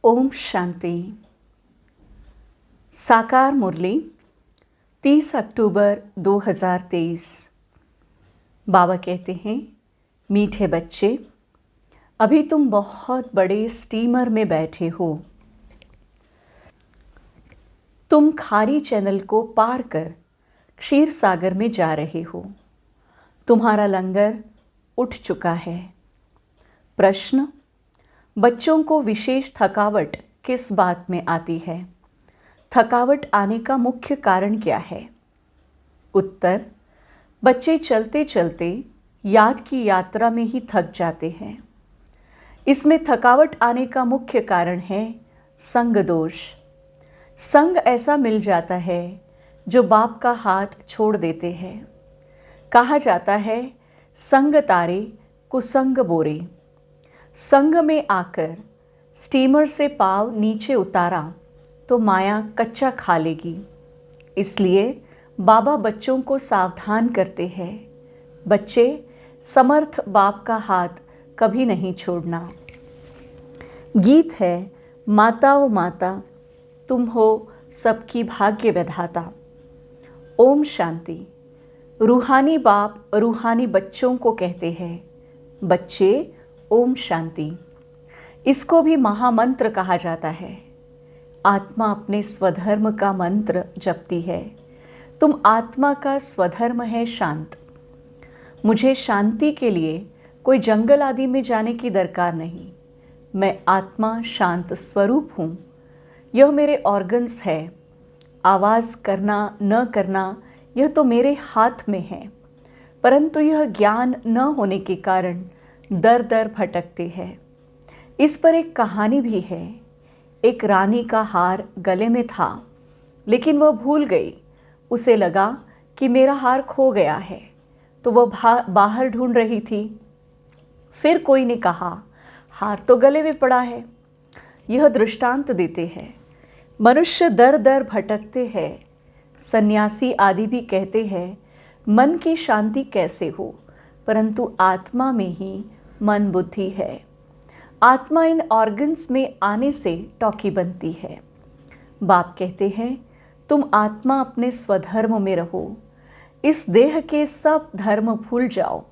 ओम शांति। साकार मुरली 30 अक्टूबर 2023। बाबा कहते हैं, मीठे बच्चे, अभी तुम बहुत बड़े स्टीमर में बैठे हो। तुम खारी चैनल को पार कर क्षीर सागर में जा रहे हो। तुम्हारा लंगर उठ चुका है। प्रश्न: बच्चों को विशेष थकावट किस बात में आती है? थकावट आने का मुख्य कारण क्या है? उत्तर: बच्चे चलते चलते याद की यात्रा में ही थक जाते हैं। इसमें थकावट आने का मुख्य कारण है संग दोष। संग ऐसा मिल जाता है जो बाप का हाथ छोड़ देते हैं। कहा जाता है, संग तारे कुसंग बोरे। संग में आकर स्टीमर से पाँव नीचे उतारा तो माया कच्चा खा लेगी। इसलिए बाबा बच्चों को सावधान करते हैं, बच्चे समर्थ बाप का हाथ कभी नहीं छोड़ना। गीत है, माता ओ माता तुम हो सबकी भाग्य विधाता। ओम शांति। रूहानी बाप रूहानी बच्चों को कहते हैं, बच्चे ओम शांति। इसको भी महामंत्र कहा जाता है। आत्मा अपने स्वधर्म का मंत्र जपती है। तुम आत्मा का स्वधर्म है शांत। मुझे शांति के लिए कोई जंगल आदि में जाने की दरकार नहीं। मैं आत्मा शांत स्वरूप हूँ। यह मेरे ऑर्गन्स है। आवाज़ करना न करना यह तो मेरे हाथ में है, परंतु यह ज्ञान न होने के कारण दर दर भटकते हैं। इस पर एक कहानी भी है। एक रानी का हार गले में था, लेकिन वह भूल गई। उसे लगा कि मेरा हार खो गया है, तो वह बाहर ढूंढ रही थी। फिर कोई ने कहा, हार तो गले में पड़ा है। यह दृष्टांत देते हैं। मनुष्य दर दर भटकते हैं। सन्यासी आदि भी कहते हैं, मन की शांति कैसे हो, परंतु आत्मा में ही मन बुद्धि है। आत्मा इन ऑर्गन्स में आने से टॉकी बनती है। बाप कहते हैं, तुम आत्मा अपने स्वधर्म में रहो। इस देह के सब धर्म भूल जाओ।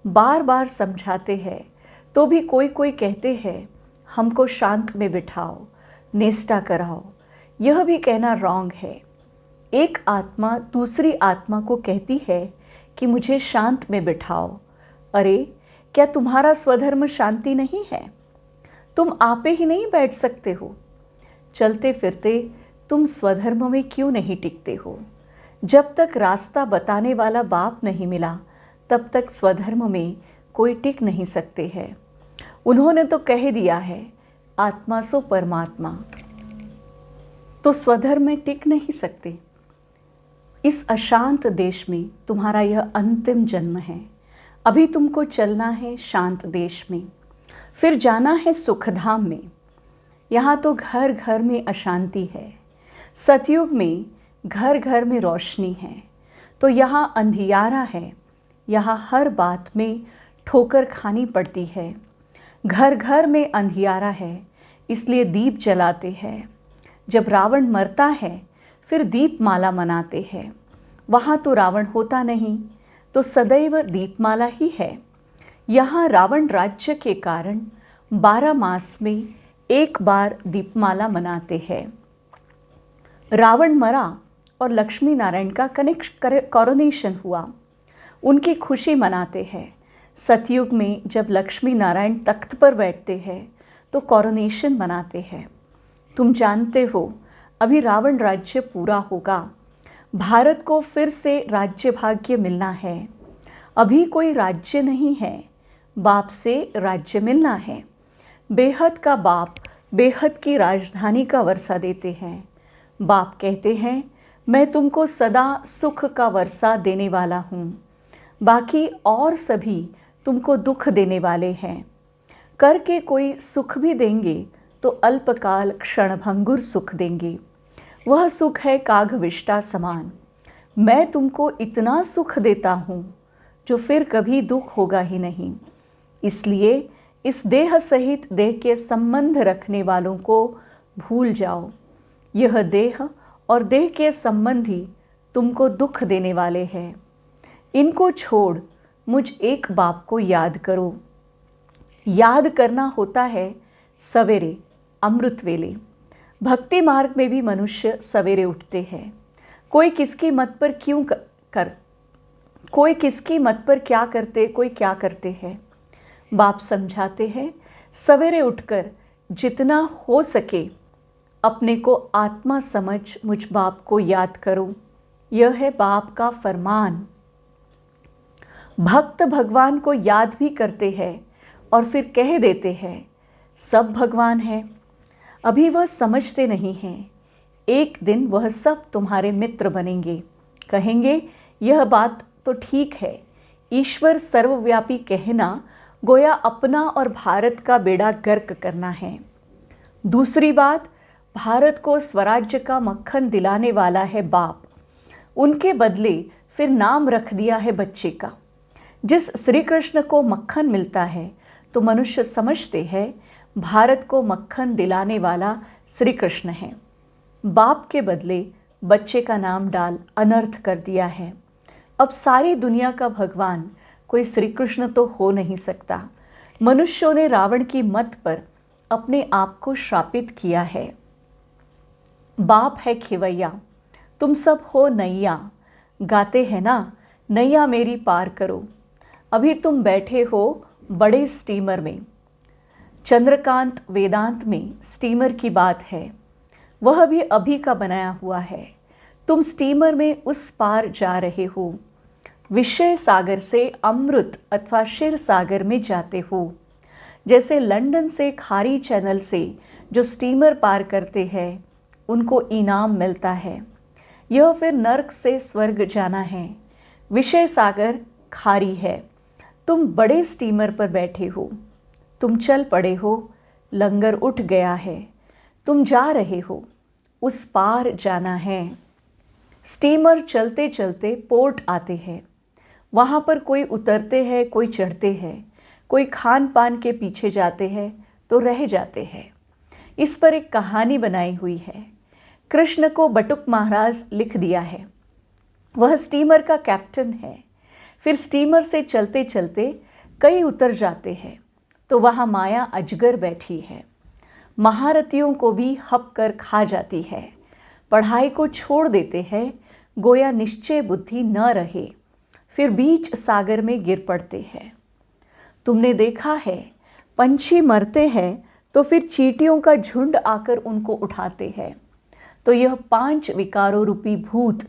बार बार समझाते हैं तो भी कोई कोई कहते हैं, हमको शांत में बिठाओ, निष्ठा कराओ। यह भी कहना रॉन्ग है। एक आत्मा दूसरी आत्मा को कहती है कि मुझे शांत में बिठाओ। अरे, क्या तुम्हारा स्वधर्म शांति नहीं है? तुम आपे ही नहीं बैठ सकते हो? चलते फिरते तुम स्वधर्म में क्यों नहीं टिकते हो? जब तक रास्ता बताने वाला बाप नहीं मिला, तब तक स्वधर्म में कोई टिक नहीं सकते हैं। उन्होंने तो कह दिया है, आत्मा सो परमात्मा। तो स्वधर्म में टिक नहीं सकते। इस अशांत देश में तुम्हारा यह अंतिम जन्म है। अभी तुमको चलना है शांत देश में, फिर जाना है सुखधाम में। यहाँ तो घर घर में अशांति है। सतयुग में घर घर में रोशनी है, तो यहाँ अंधियारा है। यहाँ हर बात में ठोकर खानी पड़ती है। घर घर में अंधियारा है, इसलिए दीप जलाते हैं। जब रावण मरता है, फिर दीपमाला मनाते हैं। वहाँ तो रावण होता नहीं, तो सदैव दीपमाला ही है। यहाँ रावण राज्य के कारण 12 मास में एक बार दीपमाला मनाते हैं। रावण मरा और लक्ष्मी नारायण का कॉरोनेशन हुआ। उनकी खुशी मनाते हैं। सतयुग में जब लक्ष्मी नारायण तख्त पर बैठते हैं तो कॉरोनेशन मनाते हैं। तुम जानते हो, अभी रावण राज्य पूरा होगा। भारत को फिर से राज्य भाग्य मिलना है। अभी कोई राज्य नहीं है, बाप से राज्य मिलना है। बेहद का बाप बेहद की राजधानी का वर्षा देते हैं। बाप कहते हैं, मैं तुमको सदा सुख का वर्षा देने वाला हूँ। बाकी और सभी तुमको दुख देने वाले हैं। करके कोई सुख भी देंगे तो अल्पकाल क्षणभंगुर सुख देंगे। वह सुख है काघविष्टा समान। मैं तुमको इतना सुख देता हूँ जो फिर कभी दुख होगा ही नहीं। इसलिए इस देह सहित देह के संबंध रखने वालों को भूल जाओ। यह देह और देह के संबंधी तुमको दुख देने वाले हैं। इनको छोड़ मुझ एक बाप को याद करो। याद करना होता है सवेरे अमृत वेले। भक्ति मार्ग में भी मनुष्य सवेरे उठते हैं। कोई किसकी मत पर कोई किसकी मत पर क्या करते, कोई क्या करते हैं। बाप समझाते हैं सवेरे उठकर जितना हो सके अपने को आत्मा समझ मुझ बाप को याद करो। यह है बाप का फरमान। भक्त भगवान को याद भी करते हैं और फिर कह देते हैं सब भगवान है। अभी वह समझते नहीं हैं। एक दिन वह सब तुम्हारे मित्र बनेंगे। कहेंगे यह बात तो ठीक है, ईश्वर सर्वव्यापी कहना गोया अपना और भारत का बेड़ा गर्क करना है। दूसरी बात, भारत को स्वराज्य का मक्खन दिलाने वाला है बाप। उनके बदले फिर नाम रख दिया है बच्चे का। जिस श्री कृष्ण को मक्खन मिलता है तो मनुष्य समझते हैं भारत को मक्खन दिलाने वाला श्री कृष्ण है। बाप के बदले बच्चे का नाम डाल अनर्थ कर दिया है। अब सारी दुनिया का भगवान कोई श्री कृष्ण तो हो नहीं सकता। मनुष्यों ने रावण की मत पर अपने आप को श्रापित किया है। बाप है खिवैया, तुम सब हो नैया। गाते हैं ना, नैया मेरी पार करो। अभी तुम बैठे हो बड़े स्टीमर में। चंद्रकांत वेदांत में स्टीमर की बात है, वह भी अभी का बनाया हुआ है। तुम स्टीमर में उस पार जा रहे हो। विषय सागर से अमृत अथवा क्षीर सागर में जाते हो। जैसे लंदन से खारी चैनल से जो स्टीमर पार करते हैं उनको इनाम मिलता है। यह फिर नर्क से स्वर्ग जाना है। विषय सागर खारी है। तुम बड़े स्टीमर पर बैठे हो। तुम चल पड़े हो, लंगर उठ गया है। तुम जा रहे हो, उस पार जाना है। स्टीमर चलते चलते पोर्ट आते हैं। वहाँ पर कोई उतरते हैं, कोई चढ़ते हैं, कोई खान पान के पीछे जाते हैं तो रह जाते हैं। इस पर एक कहानी बनाई हुई है। कृष्ण को बटुक महाराज लिख दिया है। वह स्टीमर का कैप्टन है। फिर स्टीमर से चलते चलते कई उतर जाते हैं तो वहाँ माया अजगर बैठी है। महारथियों को भी हप कर खा जाती है। पढ़ाई को छोड़ देते हैं, गोया निश्चय बुद्धि न रहे। फिर बीच सागर में गिर पड़ते हैं। तुमने देखा है पंछी मरते हैं तो फिर चींटियों का झुंड आकर उनको उठाते हैं। तो यह 5 विकारों रूपी भूत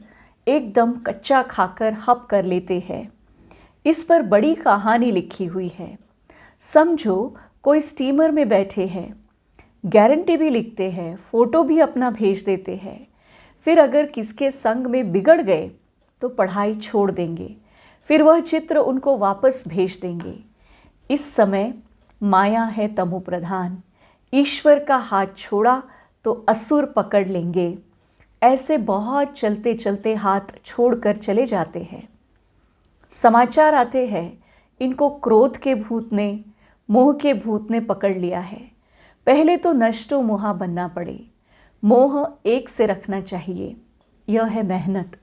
एकदम कच्चा खाकर हप कर लेते हैं। इस पर बड़ी कहानी लिखी हुई है। समझो कोई स्टीमर में बैठे हैं, गारंटी भी लिखते हैं, फ़ोटो भी अपना भेज देते हैं। फिर अगर किसके संग में बिगड़ गए तो पढ़ाई छोड़ देंगे। फिर वह चित्र उनको वापस भेज देंगे। इस समय माया है तमो प्रधान। ईश्वर का हाथ छोड़ा तो असुर पकड़ लेंगे। ऐसे बहुत चलते चलते हाथ छोड़कर चले जाते हैं। समाचार आते हैं इनको क्रोध के भूत ने, मोह के भूत ने पकड़ लिया है। पहले तो नष्टो मोहा बनना पड़े। मोह एक से रखना चाहिए, यह है मेहनत।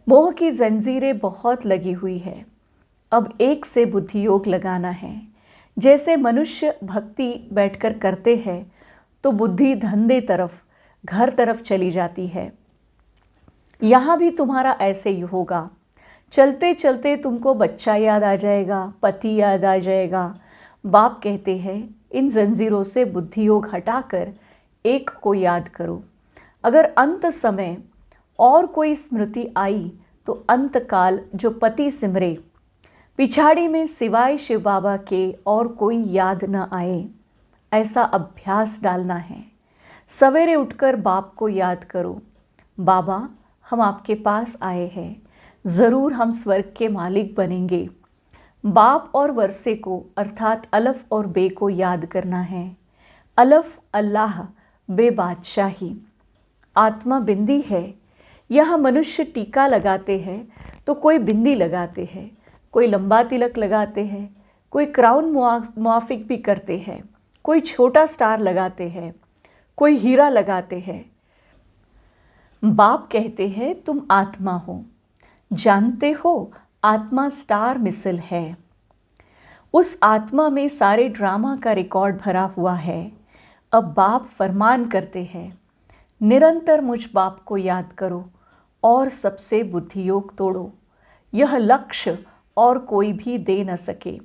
मोह की जंजीरें बहुत लगी हुई है। अब एक से बुद्धि योग लगाना है। जैसे मनुष्य भक्ति बैठकर करते हैं तो बुद्धि धंधे तरफ, घर तरफ चली जाती है। यहाँ भी तुम्हारा ऐसे ही होगा। चलते चलते तुमको बच्चा याद आ जाएगा, पति याद आ जाएगा। बाप कहते हैं इन जंजीरों से बुद्धि योग हटाकर एक को याद करो। अगर अंत समय और कोई स्मृति आई तो अंत काल जो पति सिमरे, पिछाड़ी में सिवाय शिव बाबा के और कोई याद न आए, ऐसा अभ्यास डालना है। सवेरे उठकर बाप को याद करो। बाबा हम आपके पास आए हैं, ज़रूर हम स्वर्ग के मालिक बनेंगे। बाप और वर्षे को अर्थात अलफ और बे को याद करना है। अलफ अल्लाह, बे बादशाही। आत्मा बिंदी है। यहाँ मनुष्य टीका लगाते हैं तो कोई बिंदी लगाते हैं, कोई लंबा तिलक लगाते हैं, कोई क्राउन मुआफिक भी करते हैं, कोई छोटा स्टार लगाते हैं, कोई हीरा लगाते हैं। बाप कहते हैं तुम आत्मा हो, जानते हो आत्मा स्टार मिसल है। उस आत्मा में सारे ड्रामा का रिकॉर्ड भरा हुआ है। अब बाप फरमान करते हैं, निरंतर मुझ बाप को याद करो और सबसे बुद्धि योग तोड़ो। यह लक्ष्य और कोई भी दे न सके।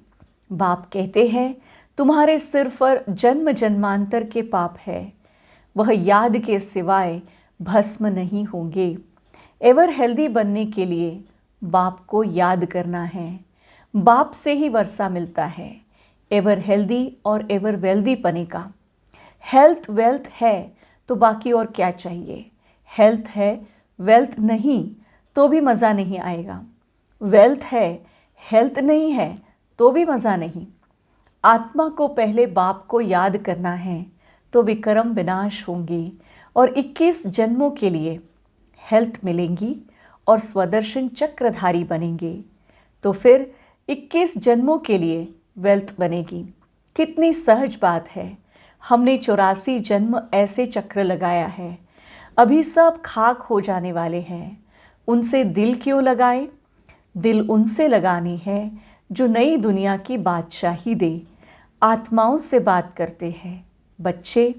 बाप कहते हैं तुम्हारे सिर पर जन्म जन्मांतर के पाप है, वह याद के सिवाय भस्म नहीं होंगे। एवर हेल्दी बनने के लिए बाप को याद करना है। बाप से ही वर्षा मिलता है एवर हेल्दी और एवर वेल्दी पने का। हेल्थ वेल्थ है तो बाकी और क्या चाहिए। हेल्थ है वेल्थ नहीं तो भी मज़ा नहीं आएगा। वेल्थ है हेल्थ नहीं है तो भी मज़ा नहीं। आत्मा को पहले बाप को याद करना है तो विक्रम विनाश होंगे और 21 जन्मों के लिए हेल्थ मिलेंगी और स्वदर्शन चक्रधारी बनेंगे, तो फिर 21 जन्मों के लिए वेल्थ बनेगी। कितनी सहज बात है। हमने 84 जन्म ऐसे चक्र लगाया है, अभी सब खाक हो जाने वाले हैं। उनसे दिल क्यों लगाए? दिल उनसे लगानी है जो नई दुनिया की बादशाही दे। आत्माओं से बात करते हैं, बच्चे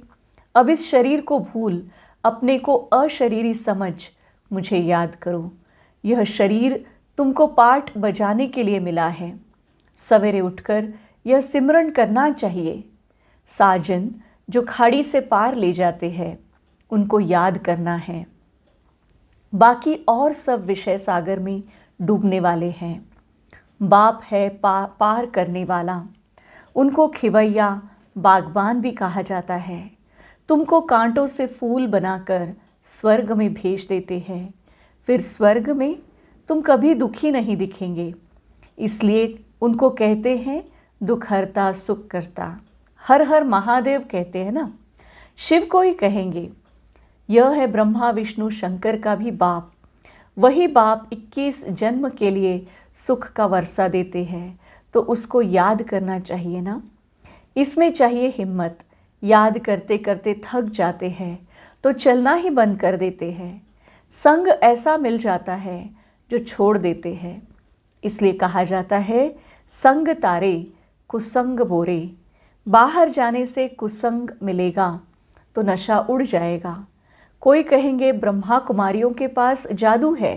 अब इस शरीर को भूल अपने को अशरीरी समझ मुझे याद करो। यह शरीर तुमको पाठ बजाने के लिए मिला है। सवेरे उठकर यह सिमरन करना चाहिए। साजन जो खाड़ी से पार ले जाते हैं उनको याद करना है। बाकी और सब विषय सागर में डूबने वाले हैं। बाप है पार करने वाला। उनको खिवैया बागबान भी कहा जाता है। तुमको कांटों से फूल बनाकर स्वर्ग में भेज देते हैं। फिर स्वर्ग में तुम कभी दुखी नहीं दिखेंगे। इसलिए उनको कहते हैं दुख हरता सुख करता। हर हर महादेव कहते हैं ना। शिव को ही कहेंगे। यह है ब्रह्मा विष्णु शंकर का भी बाप। वही बाप 21 जन्म के लिए सुख का वर्षा देते हैं, तो उसको याद करना चाहिए ना। इसमें चाहिए हिम्मत। याद करते करते थक जाते हैं तो चलना ही बंद कर देते हैं। संग ऐसा मिल जाता है जो छोड़ देते हैं। इसलिए कहा जाता है संग तारे कुसंग बोरे। बाहर जाने से कुसंग मिलेगा तो नशा उड़ जाएगा। कोई कहेंगे ब्रह्मा कुमारियों के पास जादू है,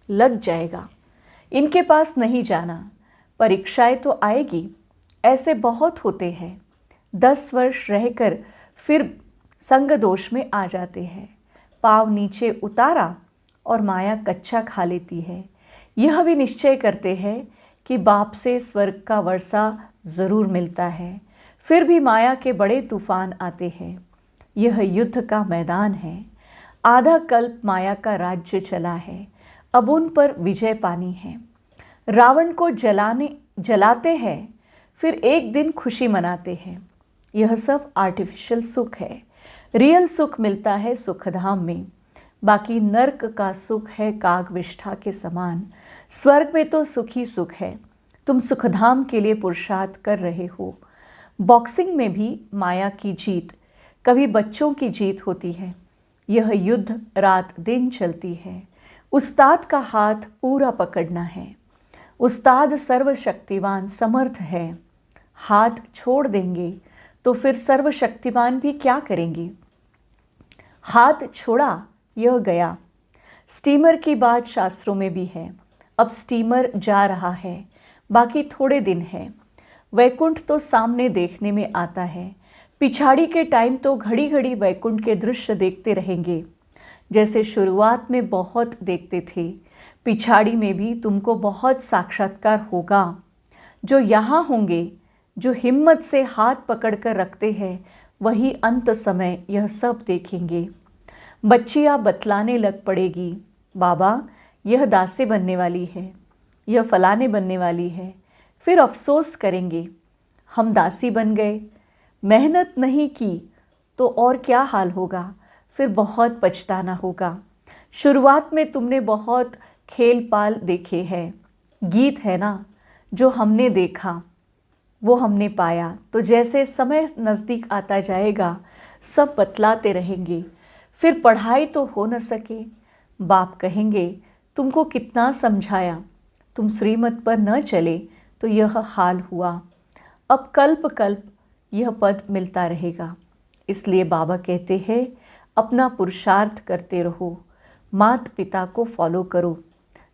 लग जाएगा। इनके पास नहीं जाना, परीक्षाएं तो आएगी। ऐसे बहुत होते हैं। 10 वर्ष रहकर फिर संग दोष में आ जाते हैं। पाँव नीचे उतारा और माया कच्चा खा लेती है। यह भी निश्चय करते हैं कि बाप से स्वर्ग का वर्षा ज़रूर मिलता है, फिर भी माया के बड़े तूफान आते हैं। यह युद्ध का मैदान है। आधा कल्प माया का राज्य चला है, अब उन पर विजय पानी है। रावण को जलाते हैं, फिर एक दिन खुशी मनाते हैं। यह सब आर्टिफिशियल सुख है। रियल सुख मिलता है सुखधाम में। बाकी नर्क का सुख है काग विष्ठा के समान। स्वर्ग में तो सुखी सुख है। तुम सुखधाम के लिए पुरुषार्थ कर रहे हो। बॉक्सिंग में भी माया की जीत, कभी बच्चों की जीत होती है। यह युद्ध रात दिन चलती है। उस्ताद का हाथ पूरा पकड़ना है। उस्ताद सर्वशक्तिवान समर्थ है। हाथ छोड़ देंगे तो फिर सर्वशक्तिवान भी क्या करेंगे। हाथ छोड़ा, यह गया। स्टीमर की बात शास्त्रों में भी है। अब स्टीमर जा रहा है, बाकी थोड़े दिन है। वैकुंठ तो सामने देखने में आता है। पिछाड़ी के टाइम तो घड़ी घड़ी वैकुंठ के दृश्य देखते रहेंगे। जैसे शुरुआत में बहुत देखते थे, पिछाड़ी में भी तुमको बहुत साक्षात्कार होगा। जो यहाँ होंगे, जो हिम्मत से हाथ पकड़कर रखते हैं, वही अंत समय यह सब देखेंगे। बच्चियाँ बतलाने लग पड़ेगी, बाबा यह दासे बनने वाली है, यह फलाने बनने वाली है। फिर अफसोस करेंगे, हम दासी बन गए, मेहनत नहीं की तो और क्या हाल होगा। फिर बहुत पछताना होगा। शुरुआत में तुमने बहुत खेल पाल देखे हैं। गीत है ना जो हमने देखा, वो हमने पाया। तो जैसे समय नज़दीक आता जाएगा सब बतलाते रहेंगे। फिर पढ़ाई तो हो न सके, बाप कहेंगे तुमको कितना समझाया, तुम श्रीमत पर न चले तो यह हाल हुआ। अब कल्प कल्प यह पद मिलता रहेगा। इसलिए बाबा कहते हैं अपना पुरुषार्थ करते रहो, माता पिता को फॉलो करो।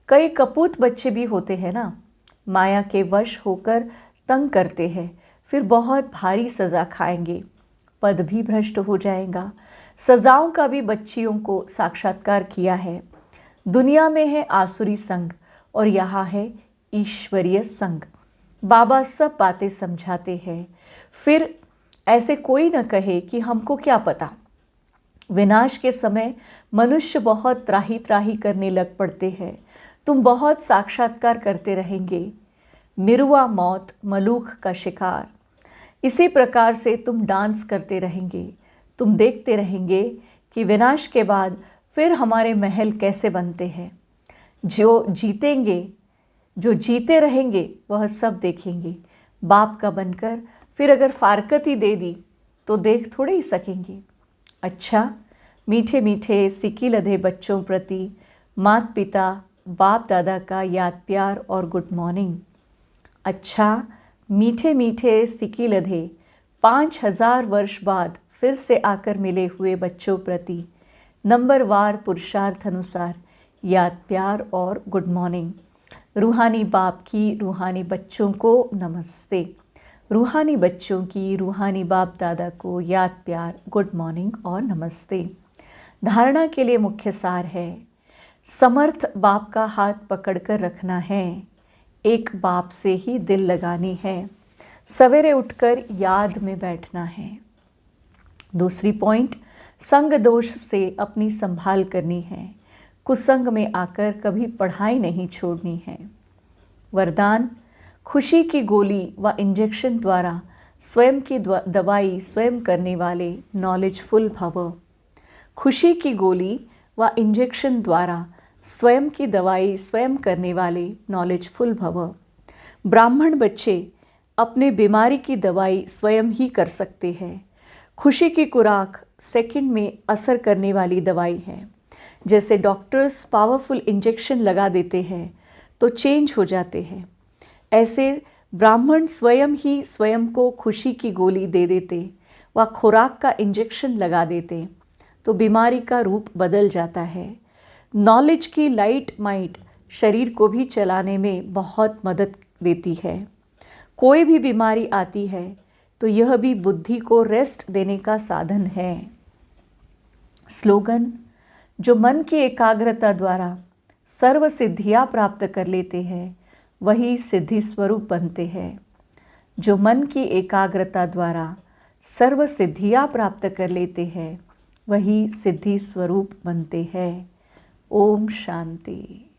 कई कपूत बच्चे भी होते हैं ना, माया के वश होकर तंग करते हैं, फिर बहुत भारी सज़ा खाएंगे, पद भी भ्रष्ट हो जाएगा। सजाओं का भी बच्चियों को साक्षात्कार किया है। दुनिया में है आसुरी संग और यहाँ है ईश्वरीय संग। बाबा सब बातें समझाते हैं। फिर ऐसे कोई न कहे कि हमको क्या पता। विनाश के समय मनुष्य बहुत त्राही त्राही करने लग पड़ते हैं। तुम बहुत साक्षात्कार करते रहेंगे, मिरुआ मौत मलूक का शिकार। इसी प्रकार से तुम डांस करते रहेंगे। तुम देखते रहेंगे कि विनाश के बाद फिर हमारे महल कैसे बनते हैं। जो जीतेंगे, जो जीते रहेंगे वह सब देखेंगे। बाप का बनकर फिर अगर फारकती दे दी तो देख थोड़े ही सकेंगे। अच्छा, मीठे मीठे सिक्की लधे बच्चों प्रति माता पिता बाप दादा का याद प्यार और गुड मॉर्निंग। अच्छा, मीठे मीठे सिक्की लधे 5000 वर्ष बाद फिर से आकर मिले हुए बच्चों प्रति नंबरवार पुरुषार्थ अनुसार याद प्यार और गुड मॉर्निंग। रूहानी बाप की रूहानी बच्चों को नमस्ते। रूहानी बच्चों की रूहानी बाप दादा को याद प्यार गुड मॉर्निंग और नमस्ते। धारणा के लिए मुख्य सार है, समर्थ बाप का हाथ पकड़कर रखना है, एक बाप से ही दिल लगानी है, सवेरे उठकर याद में बैठना है। दूसरी पॉइंट, संग दोष से अपनी संभाल करनी है, कुसंग में आकर कभी पढ़ाई नहीं छोड़नी है। वरदान, खुशी की गोली व इंजेक्शन द्वारा स्वयं की दवाई स्वयं करने वाले नॉलेजफुल भव। खुशी की गोली व इंजेक्शन द्वारा स्वयं की दवाई स्वयं करने वाले नॉलेजफुल भव। ब्राह्मण बच्चे अपने बीमारी की दवाई स्वयं ही कर सकते हैं। खुशी की खुराक सेकंड में असर करने वाली दवाई है। जैसे डॉक्टर्स पावरफुल इंजेक्शन लगा देते हैं तो चेंज हो जाते हैं, ऐसे ब्राह्मण स्वयं ही स्वयं को खुशी की गोली दे देते व खुराक का इंजेक्शन लगा देते तो बीमारी का रूप बदल जाता है। नॉलेज की लाइट माइट शरीर को भी चलाने में बहुत मदद देती है। कोई भी बीमारी आती है तो यह भी बुद्धि को रेस्ट देने का साधन है। स्लोगन, जो मन की एकाग्रता द्वारा सर्व सिद्धियाँ प्राप्त कर लेते हैं वही सिद्धि स्वरूप बनते हैं। जो मन की एकाग्रता द्वारा सर्व सिद्धियाँ प्राप्त कर लेते हैं वही सिद्धि स्वरूप बनते हैं। ओम शांति।